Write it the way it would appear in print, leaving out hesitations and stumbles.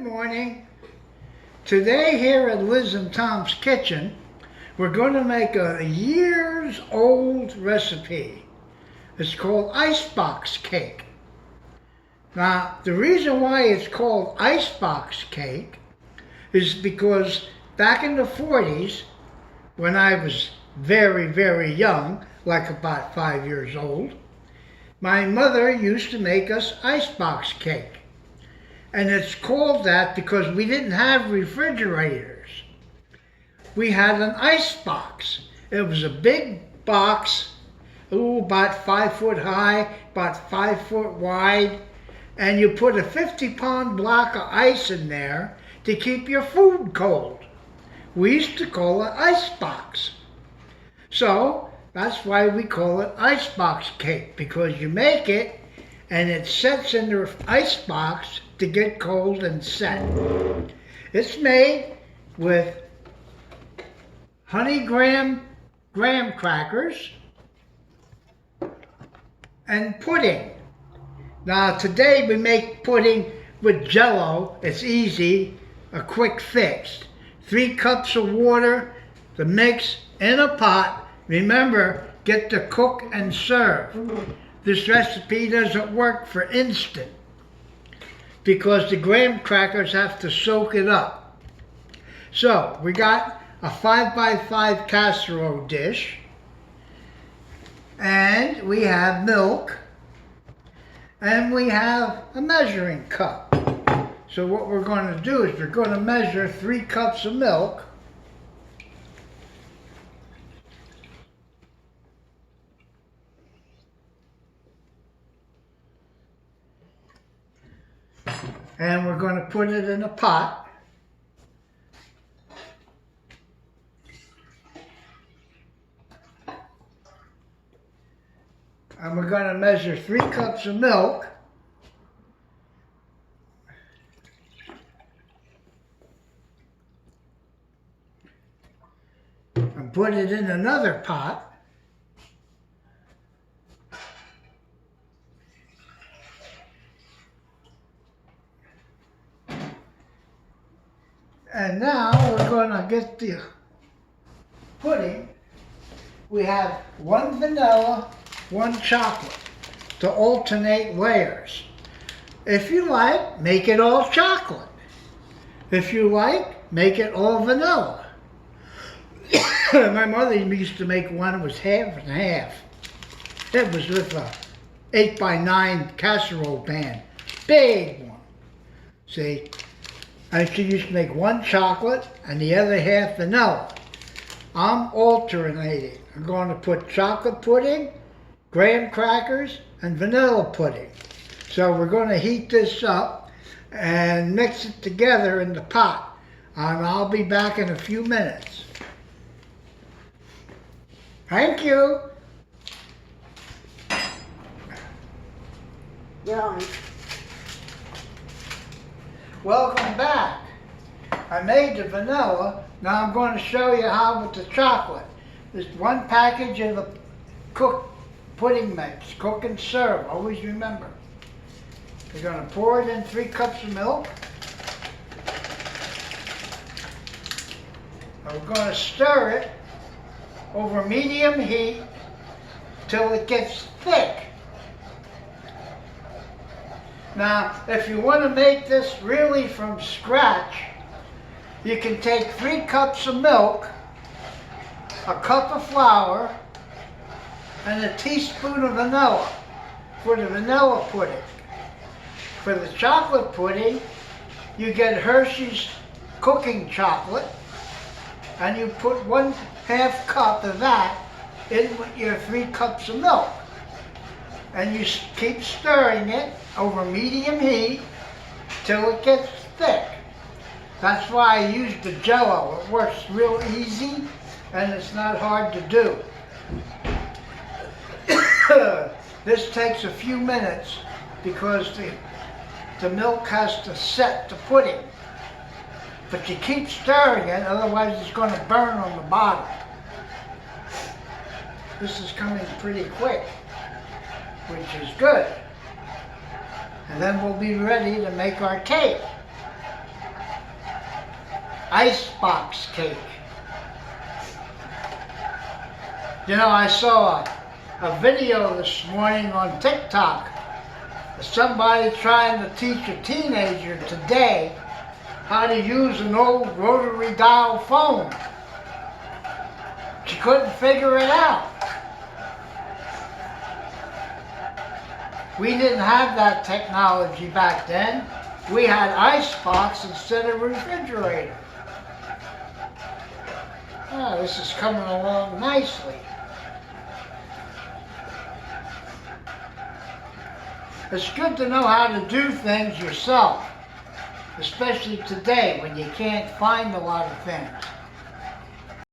morning. Today here at Liz and Tom's Kitchen, we're going to make a years old recipe. It's called icebox cake. Now, the reason why it's called icebox cake is because back in the 40s, when I was very, very young, like about 5 years old, my mother used to make us icebox cake. And it's called that because we didn't have refrigerators. We had an ice box. It was a big box, about 5 foot high, about 5 foot wide, and you put a 50-pound block of ice in there to keep your food cold. We used to call it icebox. So that's why we call it icebox cake, because you make it and it sets in the icebox to get cold and set. It's made with honey graham crackers and pudding. Now today we make pudding with Jell-O. It's easy, a quick fix. 3 cups of water, the mix in a pot. Remember, get to cook and serve. This recipe doesn't work for instant because the graham crackers have to soak it up. So we got a 5x5 casserole dish, and we have milk, and we have a measuring cup. So what we're going to do is we're going to measure 3 cups of milk. And we're going to put it in a pot. And we're going to measure 3 cups of milk. And put it in another pot. And now we're going to get the pudding. We have 1 vanilla, 1 chocolate to alternate layers. If you like, make it all chocolate. If you like, make it all vanilla. My mother used to make one that was half and half. It was with a 8x9 casserole pan, big one. See? And she used to make 1 chocolate and the other half vanilla. I'm alternating. I'm going to put chocolate pudding, graham crackers, and vanilla pudding. So we're going to heat this up and mix it together in the pot. And I'll be back in a few minutes. Thank you. Yeah. Welcome back. I made the vanilla. Now I'm going to show you how with the chocolate. There's 1 package of the cooked pudding mix. Cook and serve. Always remember. We're going to pour it in 3 cups of milk. And we're going to stir it over medium heat till it gets thick. Now, if you want to make this really from scratch, you can take 3 cups of milk, a cup of flour, and a teaspoon of vanilla for the vanilla pudding. For the chocolate pudding, you get Hershey's cooking chocolate, and you put 1/2 cup of that in with your 3 cups of milk. And you keep stirring it over medium heat till it gets thick. That's why I use the Jell-O. It works real easy and it's not hard to do. This takes a few minutes because the milk has to set the pudding. But you keep stirring it, otherwise it's going to burn on the bottom. This is coming pretty quick, which is good. And then we'll be ready to make our cake. icebox cake. You know, I saw a video this morning on TikTok of somebody trying to teach a teenager today how to use an old rotary dial phone. She couldn't figure it out. We didn't have that technology back then. We had icebox instead of refrigerator. Oh, this is coming along nicely. It's good to know how to do things yourself, especially today when you can't find a lot of things.